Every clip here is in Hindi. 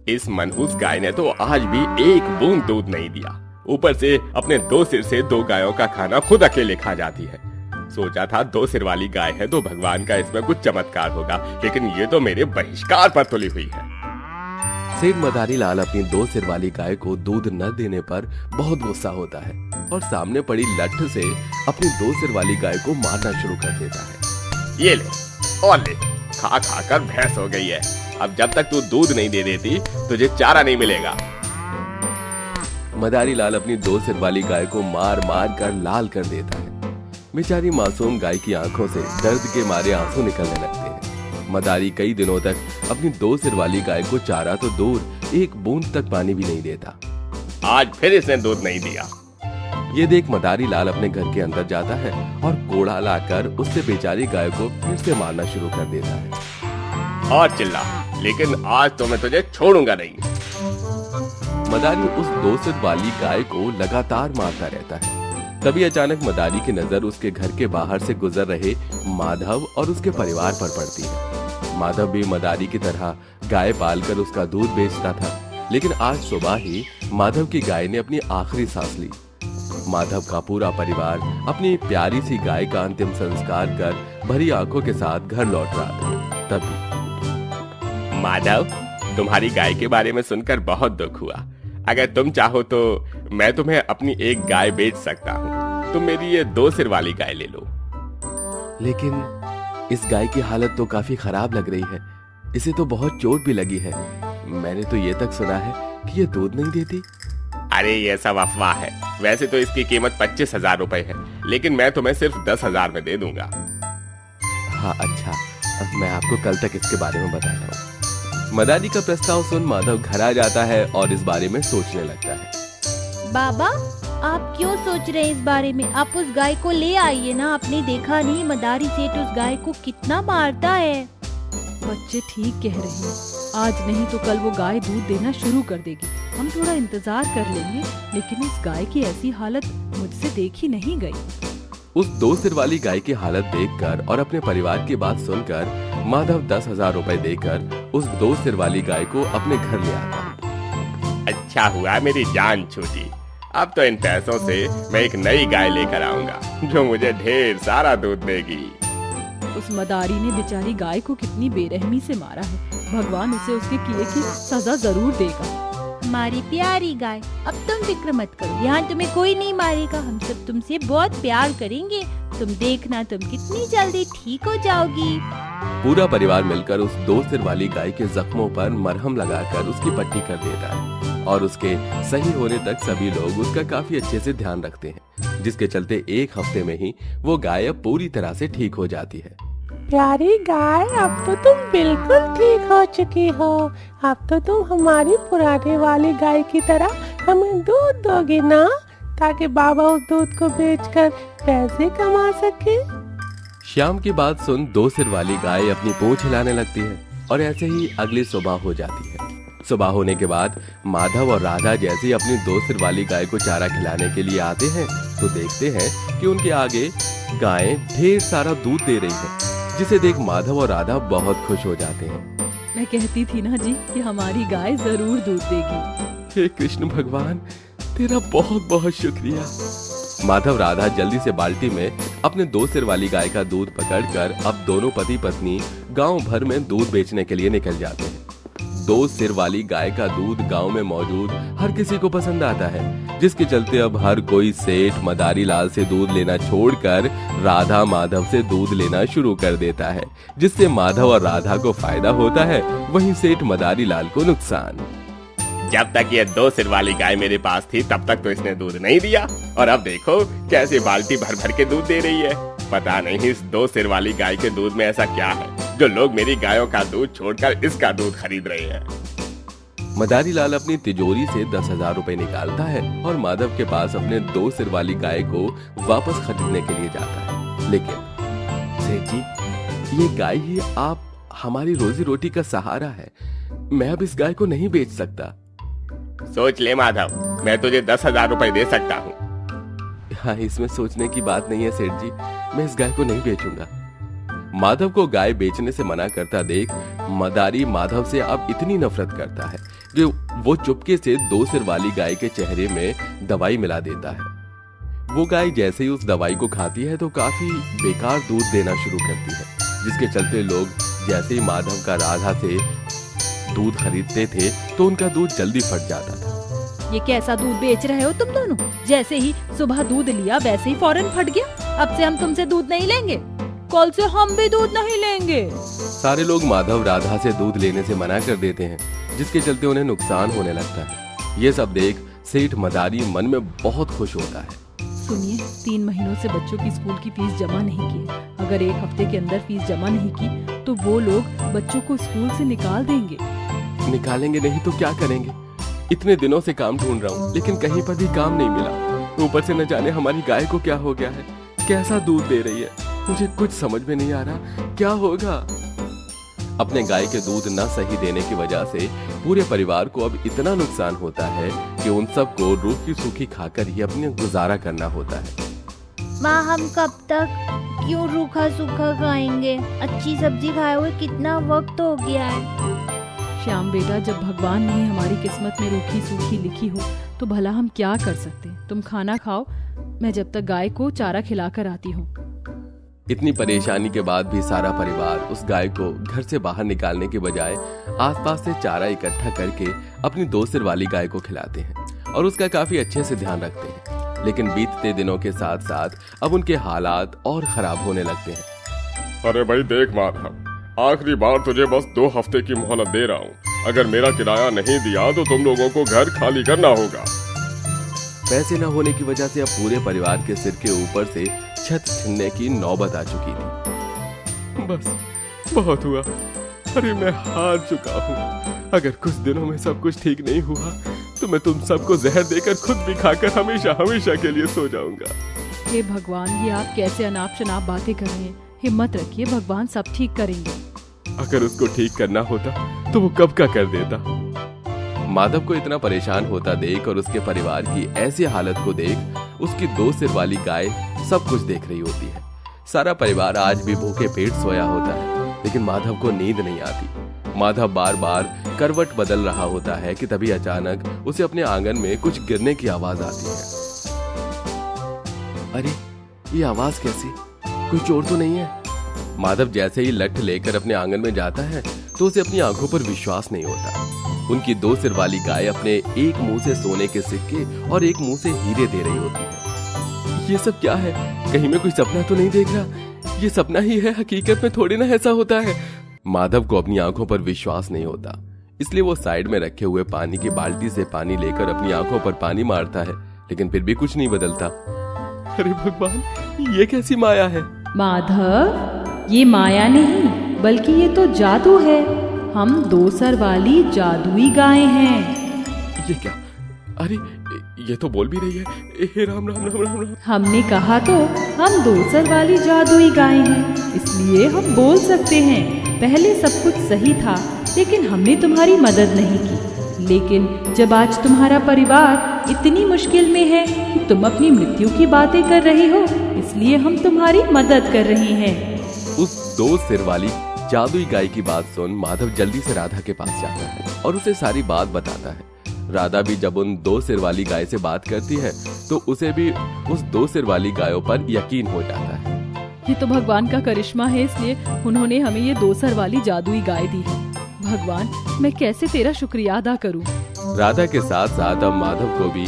इस मनहूस गाय ने तो आज भी एक बूंद दूध नहीं दिया। ऊपर से अपने 2 सिर से 2 गायों का खाना खुद अकेले खा जाती है। सोचा था 2 सिर वाली गाय है तो भगवान का इसमें कुछ चमत्कार होगा, लेकिन ये तो मेरे बहिष्कार पर तुली हुई है। सेठ मदारी लाल अपनी 2 सिर वाली गाय को दूध न देने पर बहुत गुस्सा होता है और सामने पड़ी लठ से अपनी 2 सिर वाली गाय को मारना शुरू कर देता है। ये ले और ले, खा खा कर भैंस हो गई है। अब जब तक तू दूध नहीं दे देती तुझे चारा नहीं मिलेगा। मदारी लाल अपनी 2 सिर वाली गाय को मार मार कर लाल कर देता है। बेचारी मासूम गाय की आंखों से दर्द के मारे आंसू निकलने लगते हैं। मदारी कई दिनों तक अपनी 2 सिर वाली गाय को चारा तो दूर एक बूंद तक पानी भी नहीं देता। आज फिर इसने दूध नहीं दिया। ये देख मदारी लाल अपने घर के अंदर जाता है और कोड़ा लाकर उससे बेचारी गाय को फिर से मारना शुरू कर देता है। और चिल्ला, लेकिन आज तो मैं तुझे छोड़ूंगा नहीं। मदारी उस 2 सिर वाली गाय को लगातार मारता रहता है। तभी अचानक मदारी की नजर उसके घर के बाहर से गुजर रहे माधव और उसके परिवार पर पड़ती है। माधव भी मदारी की तरह गाय पालकर उसका दूध बेचता था, लेकिन आज सुबह ही माधव की गाय ने अपनी आखिरी सांस ली। माधव का पूरा परिवार अपनी प्यारी सी गाय का अंतिम संस्कार कर भरी आंखों के साथ घर लौट रहा था। तभी माधव, तुम्हारी गाय के बारे में सुनकर बहुत दुख हुआ। अगर तुम चाहो तो मैं तुम्हें अपनी एक गाय बेच सकता हूँ। तुम मेरी ये 2 सिर वाली गाय ले लो। लेकिन इस गाय की हालत तो काफी खराब लग रही है। इसे तो बहुत चोट भी लगी है। मैंने तो ये तक सुना है कि ये दूध नहीं देती। अरे ये सब अफवाह है। वैसे तो इसकी कीमत 25,000 रुपए है, लेकिन मैं तुम्हें सिर्फ 10,000 में दे दूंगा। हाँ अच्छा, अब मैं आपको कल तक इसके बारे में बताता हूँ। मदारी का प्रस्ताव सुन माधव घर आ जाता है और इस बारे में सोचने लगता है। बाबा, आप क्यों सोच रहे हैं इस बारे में? आप उस गाय को ले आइए ना। आपने देखा नहीं मदारी सेठ उस गाय को कितना मारता है। बच्चे ठीक कह रहे हैं। आज नहीं तो कल वो गाय दूध देना शुरू कर देगी। हम थोड़ा इंतजार कर लेंगे, लेकिन इस गाय की ऐसी हालत मुझसे देखी नहीं गई। उस 2 सिर वाली गाय की हालत देखकर और अपने परिवार की बात सुनकर माधव 10,000 रुपए देकर उस 2 सिर वाली गाय को अपने घर ले आता। अच्छा हुआ मेरी जान छूटी। अब तो इन पैसों से मैं एक नई गाय लेकर आऊंगा जो मुझे ढेर सारा दूध देगी। उस मदारी ने बेचारी गाय को कितनी बेरहमी से मारा है। भगवान उसे उसके किए की सजा जरूर देगा। हमारी प्यारी गाय, अब तुम फिक्र मत करो। यहाँ तुम्हें कोई नहीं मारेगा। हम सब तुमसे बहुत प्यार करेंगे। तुम देखना, तुम कितनी जल्दी ठीक हो जाओगी। पूरा परिवार मिलकर उस 2 सिर वाली गाय के जख्मों पर मरहम लगाकर उसकी पट्टी कर देता है और उसके सही होने तक सभी लोग उसका काफी अच्छे से ध्यान रखते हैं, जिसके चलते 1 हफ्ते में ही वो गाय अब पूरी तरह से ठीक हो जाती है। प्यारी गाय, अब तो तुम बिल्कुल ठीक हो चुकी हो। अब तो तुम हमारी पुराने वाली गाय की तरह हमें दूध दोगी ना, ताकि बाबा उस दूध को बेचकर पैसे कमा सके। श्याम की बात सुन 2 सिर वाली गाय अपनी पूंछ हिलाने लगती है और ऐसे ही अगली सुबह हो जाती है। सुबह होने के बाद माधव और राधा जैसे ही अपनी 2 सिर वाली गाय को चारा खिलाने के लिए आते हैं तो देखते हैं कि उनके आगे गाय ढेर सारा दूध दे रही है, जिसे देख माधव और राधा बहुत खुश हो जाते हैं। मैं कहती थी ना जी कि हमारी गाय जरूर दूध देगी। हे कृष्ण भगवान, तेरा बहुत बहुत शुक्रिया। माधव राधा जल्दी से बाल्टी में अपने 2 सिर वाली गाय का दूध पकड़कर अब दोनों पति पत्नी गांव भर में दूध बेचने के लिए निकल जाते हैं। 2 सिर वाली गाय का दूध गांव में मौजूद हर किसी को पसंद आता है, जिसके चलते अब हर कोई सेठ मदारी लाल से दूध लेना छोड़कर राधा माधव से दूध लेना शुरू कर देता है, जिससे माधव और राधा को फायदा होता है, वहीं सेठ मदारी लाल को नुकसान। जब तक ये 2 सिर वाली गाय मेरे पास थी तब तक तो इसने दूध नहीं दिया, और अब देखो कैसे बाल्टी भर भर के दूध दे रही है। पता नहीं इस 2 सिर वाली गाय के दूध में ऐसा क्या है जो लोग मेरी गायों का दूध छोड़कर इसका दूध खरीद रहे हैं। मदारी लाल अपनी तिजोरी से 10,000 रुपए निकालता है और माधव के पास अपने 2 सिर वाली गाय को वापस खरीदने के लिए जाता है। लेकिन सेठ जी, ये गाय ही आप हमारी रोजी रोटी का सहारा है। मैं अब इस गाय को नहीं बेच सकता। सोच ले माधव, मैं तुझे 10,000 रुपए दे सकता हूँ। हाँ, इसमें सोचने की बात नहीं है सेठ जी। मैं इस गाय को नहीं बेचूंगा। माधव को गाय बेचने से मना करता देख मदारी माधव से अब इतनी नफरत करता है कि वो चुपके से 2 सिर वाली गाय के चेहरे में दवाई मिला देता है। वो गाय जैसे ही उस दवाई को खाती है तो काफी बेकार दूध देना शुरू करती है, जिसके चलते लोग जैसे ही माधव का राधा से दूध खरीदते थे तो उनका दूध जल्दी फट जाता था। ये कैसा दूध बेच रहे हो तुम दोनों? जैसे ही सुबह दूध लिया वैसे ही फौरन फट गया। अब से हम तुमसे दूध नहीं लेंगे, कल से हम भी दूध नहीं लेंगे। सारे लोग माधव राधा से दूध लेने से मना कर देते हैं, जिसके चलते उन्हें नुकसान होने लगता है। ये सब देख सेठ मदारी मन में बहुत खुश होता है। सुनिए, 3 महीनों से बच्चों की स्कूल की फीस जमा नहीं की। अगर 1 हफ्ते के अंदर फीस जमा नहीं की तो वो लोग बच्चों को स्कूल से निकाल देंगे। निकालेंगे नहीं तो क्या करेंगे? इतने दिनों से काम ढूंढ रहा हूँ लेकिन कहीं पर भी काम नहीं मिला। ऊपर से न जाने हमारी गाय को क्या हो गया है, कैसा दूध दे रही है, मुझे कुछ समझ में नहीं आ रहा क्या होगा। अपने गाय के दूध न सही देने की वजह से पूरे परिवार को अब इतना नुकसान होता है कि उन सबको रूखी सूखी खाकर ही अपने गुजारा करना होता है। माँ, हम कब तक क्यों रूखा सूखा खाएंगे? अच्छी सब्जी खाए हुए कितना वक्त हो गया है। श्याम बेटा, जब भगवान ने हमारी किस्मत में रूखी सूखी लिखी हो तो भला हम क्या कर सकते। तुम खाना खाओ, मैं जब तक गाय को चारा खिलाकर आती हूँ। इतनी परेशानी के बाद भी सारा परिवार उस गाय को घर से बाहर निकालने के बजाय आसपास से चारा इकट्ठा करके अपनी 2 सिर वाली गाय को खिलाते हैं और उसका काफी अच्छे से ध्यान रखते हैं। लेकिन बीतते दिनों के साथ साथ अब उनके हालात और खराब होने लगते हैं। अरे भाई देख माधव, आखिरी बार तुझे बस 2 हफ्ते की मोहलत दे रहा हूँ। अगर मेरा किराया नहीं दिया तो तुम लोगों को घर खाली करना होगा। पैसे न होने की वजह से अब पूरे परिवार के सिर के ऊपर से छत छिनने की नौबत आ चुकी थी। बस बहुत हुआ। अरे मैं हार चुका हूँ। अगर कुछ दिनों में सब कुछ ठीक नहीं हुआ तो मैं तुम सबको जहर देकर खुद भी खाकर हमेशा हमेशा के लिए सो जाऊंगा। हे भगवान, ये आप कैसे अनाप शनाप बातें कर रहे हैं? हिम्मत रखिए, भगवान सब ठीक करेंगे। अगर उसको ठीक करना होता तो वो कब का कर देता। माधव को इतना परेशान होता देख और उसके परिवार की ऐसी हालत को देख उसकी 2 सिर वाली गाय सब कुछ देख रही होती है। सारा परिवार आज भी भूखे पेट सोया होता है, लेकिन माधव को नींद नहीं आती। माधव बार बार करवट बदल रहा होता है कि तभी अचानक उसे अपने आंगन में कुछ गिरने की आवाज आती है। अरे ये आवाज कैसी? कोई चोर तो नहीं है? माधव जैसे ही लठ लेकर अपने आंगन में जाता है तो उसे अपनी आंखों पर विश्वास नहीं होता। उनकी 2 सिर वाली गाय अपने एक मुंह से सोने के सिक्के और एक मुंह से हीरे दे रही होती है। ये सब क्या है? कहीं मैं कोई सपना तो नहीं देख रहा? ये सपना ही है, हकीकत में थोड़ी ना ऐसा होता है। माधव को अपनी आंखों पर विश्वास नहीं होता, इसलिए वो साइड में रखे हुए पानी की बाल्टी से पानी लेकर अपनी आंखों पर पानी मारता है, लेकिन फिर भी कुछ नहीं बदलता। अरे भगवान, ये कैसी माया है? माधव, ये माया नहीं बल्कि ये तो जादू है। हम 2 सर वाली जादुई गाय हैं। ये क्या? अरे ये तो बोल भी रही है। हे राम राम राम राम राम। हमने कहा तो हम 2 सर वाली जादुई गाय हैं, इसलिए हम बोल सकते हैं। पहले सब कुछ सही था लेकिन हमने तुम्हारी मदद नहीं की। लेकिन जब आज तुम्हारा परिवार इतनी मुश्किल में है कि तुम अपनी मृत्यु की बातें कर रही हो, इसलिए हम तुम्हारी मदद कर रहे हैं। उस 2 सिर वाली जादुई गाय की बात सुन माधव जल्दी से राधा के पास जाता है और उसे सारी बात बताता है। राधा भी जब उन 2 सिर वाली गाय से बात करती है तो उसे भी उस 2 सिर वाली गायों पर यकीन हो जाता है। ये तो भगवान का करिश्मा है, इसलिए उन्होंने हमें ये 2 सर वाली जादुई गाय दी है। भगवान, मैं कैसे तेरा शुक्रिया अदा करूं? राधा के साथ साथ अब माधव को भी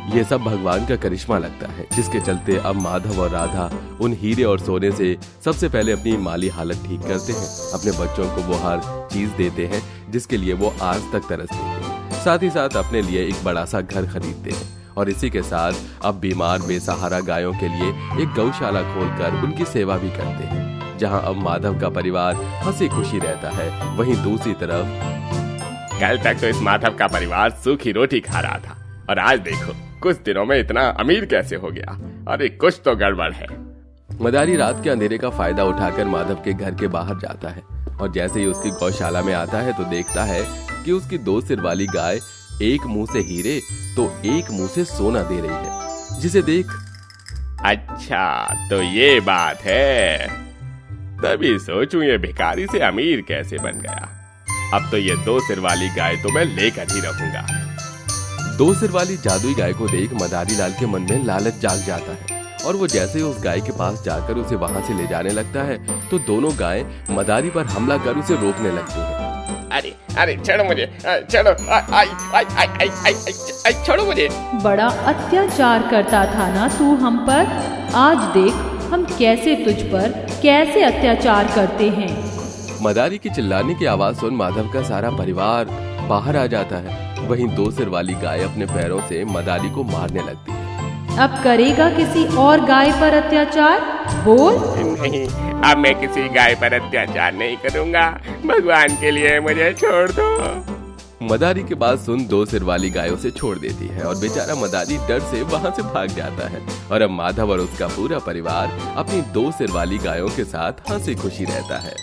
ये सब भगवान का करिश्मा लगता है, जिसके चलते अब माधव और राधा उन हीरे और सोने से सबसे पहले अपनी माली हालत ठीक करते हैं। अपने बच्चों को वो हर चीज देते हैं जिसके लिए वो आज तक तरसते थे। साथ ही साथ अपने लिए एक बड़ा सा घर खरीदते हैं और इसी के साथ अब बीमार बेसहारा गायों के लिए एक गौशाला खोलकर उनकी सेवा भी करते हैं, जहां अब माधव का परिवार हंसी खुशी रहता है। वहीं दूसरी तरफ कल तक तो इस माधव का परिवार सूखी रोटी खा रहा था और आज देखो कुछ दिनों में इतना अमीर कैसे हो गया। अरे कुछ तो गड़बड़ है। मदारी रात के अंधेरे का फायदा उठाकर माधव के घर के बाहर जाता है और जैसे ही उसकी गौशाला में आता है तो देखता है कि उसकी 2 सिर वाली गाय एक मुंह से हीरे तो एक मुंह से सोना दे रही है, जिसे देख अच्छा तो ये बात है। तभी सोचूं ये भिखारी से अमीर कैसे बन गया। अब तो ये 2 सिर वाली गाय तो मैं लेकर ही रहूंगा। 2 सिर वाली जादुई गाय को देख मदारी लाल के मन में लालच जाग जाता है और वो जैसे ही उस गाय के पास जाकर उसे वहां से ले जाने लगता है तो दोनों गाय मदारी पर हमला कर उसे रोकने लगती हैं। अरे अरे छोड़ो मुझे, छोड़ो, आई आई आई आई आई आई छोड़ो मुझे। बड़ा अत्याचार करता था ना तू हम पर, आज देख हम कैसे तुझ पर कैसे अत्याचार करते हैं। मदारी की चिल्लाने की आवाज सुन माधव का सारा परिवार बाहर आ जाता है। वहीं 2 सिर वाली गाय अपने पैरों से मदारी को मारने लगती है। अब करेगा किसी और गाय पर अत्याचार? बोल। नहीं, अब मैं किसी गाय पर अत्याचार नहीं करूंगा। भगवान के लिए मुझे छोड़ दो। मदारी की बात सुन 2 सिर वाली गाय उसे छोड़ देती है और बेचारा मदारी डर से वहां से भाग जाता है। और अब माधव और उसका पूरा परिवार अपनी 2 सिर वाली गायों के साथ हंसी खुशी रहता है।